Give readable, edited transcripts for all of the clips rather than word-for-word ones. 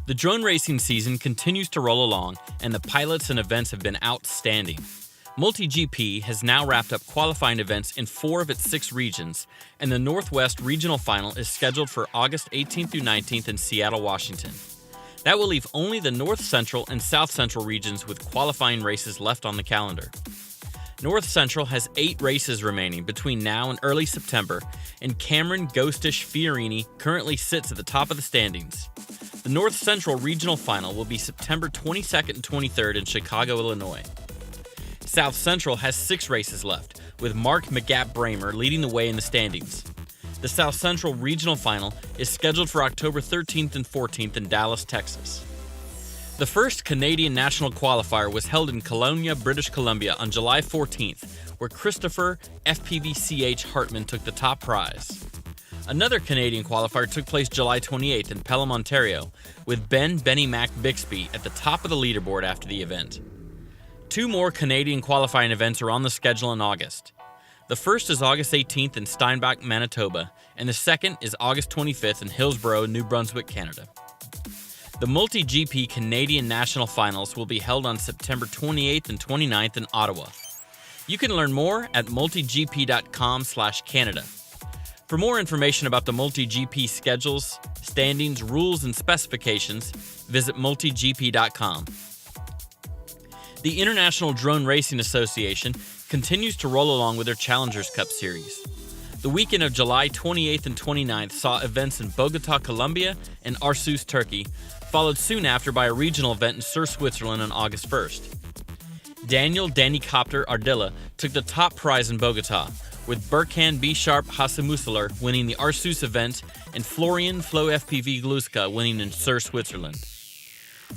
The drone racing season continues to roll along, and the pilots and events have been outstanding. MultiGP has now wrapped up qualifying events in 4 of its 6 regions, and the Northwest Regional Final is scheduled for August 18th through 19th in Seattle, Washington. That will leave only the North Central and South Central regions with qualifying races left on the calendar. North Central has 8 races remaining between now and early September, and Cameron Ghostish Fiorini currently sits at the top of the standings. The North Central Regional Final will be September 22nd and 23rd in Chicago, Illinois. South Central has 6 races left, with Mark McGapp-Bramer leading the way in the standings. The South Central Regional Final is scheduled for October 13th and 14th in Dallas, Texas. The first Canadian National Qualifier was held in Kelowna, British Columbia on July 14th, where Christopher FPVCH Hartman took the top prize. Another Canadian qualifier took place July 28th in Pelham, Ontario, with Benny Mac Bixby at the top of the leaderboard after the event. 2 more Canadian qualifying events are on the schedule in August. The first is August 18th in Steinbach, Manitoba, and the second is August 25th in Hillsborough, New Brunswick, Canada. The MultiGP Canadian National Finals will be held on September 28th and 29th in Ottawa. You can learn more at multigp.com/Canada. For more information about the MultiGP schedules, standings, rules, and specifications, visit multigp.com. The International Drone Racing Association continues to roll along with their Challengers Cup series. The weekend of July 28th and 29th saw events in Bogota, Colombia, and Arsuz, Turkey, followed soon after by a regional event in Sur, Switzerland on August 1st. Daniel Dannycopter Ardilla took the top prize in Bogota, with Berkan B-Sharp Hasemusalar winning the Arsuz event and Florian Flow FPV Gluska winning in Sur, Switzerland.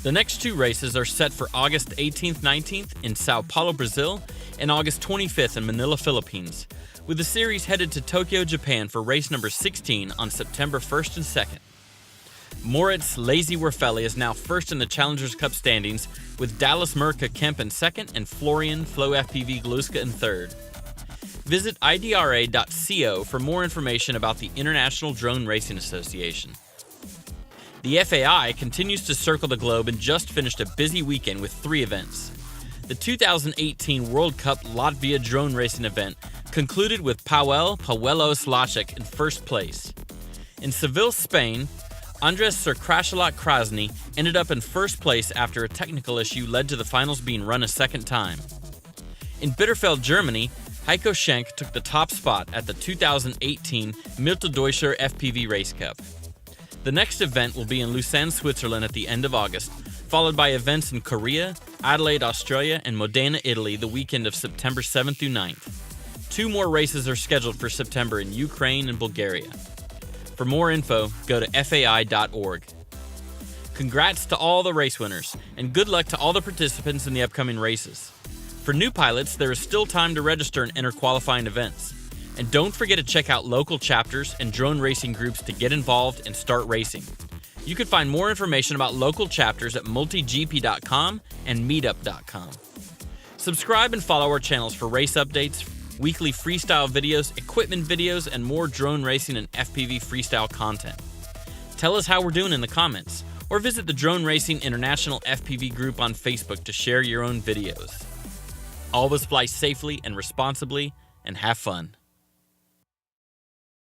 The next 2 races are set for August 18th-19th in Sao Paulo, Brazil, and August 25th in Manila, Philippines, with the series headed to Tokyo, Japan for race number 16 on September 1st and 2nd. Moritz Lazy Werfeli is now first in the Challengers Cup standings, with Dallas Mirka Kemp in second and Florian Flow FPV Gluska in third. Visit idra.co for more information about the International Drone Racing Association. The FAI continues to circle the globe and just finished a busy weekend with 3 events. The 2018 World Cup Latvia drone racing event concluded with Paweł Pawelos Lacek in first place. In Seville, Spain, Andres Serkrashalak Krasny ended up in first place after a technical issue led to the finals being run a second time. In Bitterfeld, Germany, Heiko Schenk took the top spot at the 2018 Mitteldeutscher FPV Race Cup. The next event will be in Lausanne, Switzerland at the end of August, followed by events in Korea, Adelaide, Australia, and Modena, Italy the weekend of September 7th through 9th. 2 more races are scheduled for September in Ukraine and Bulgaria. For more info, go to fai.org. Congrats to all the race winners, and good luck to all the participants in the upcoming races. For new pilots, there is still time to register and enter qualifying events. And don't forget to check out local chapters and drone racing groups to get involved and start racing. You can find more information about local chapters at multigp.com and meetup.com. Subscribe and follow our channels for race updates, weekly freestyle videos, equipment videos, and more drone racing and FPV freestyle content. Tell us how we're doing in the comments, or visit the Drone Racing International FPV group on Facebook to share your own videos. Always fly safely and responsibly, and have fun.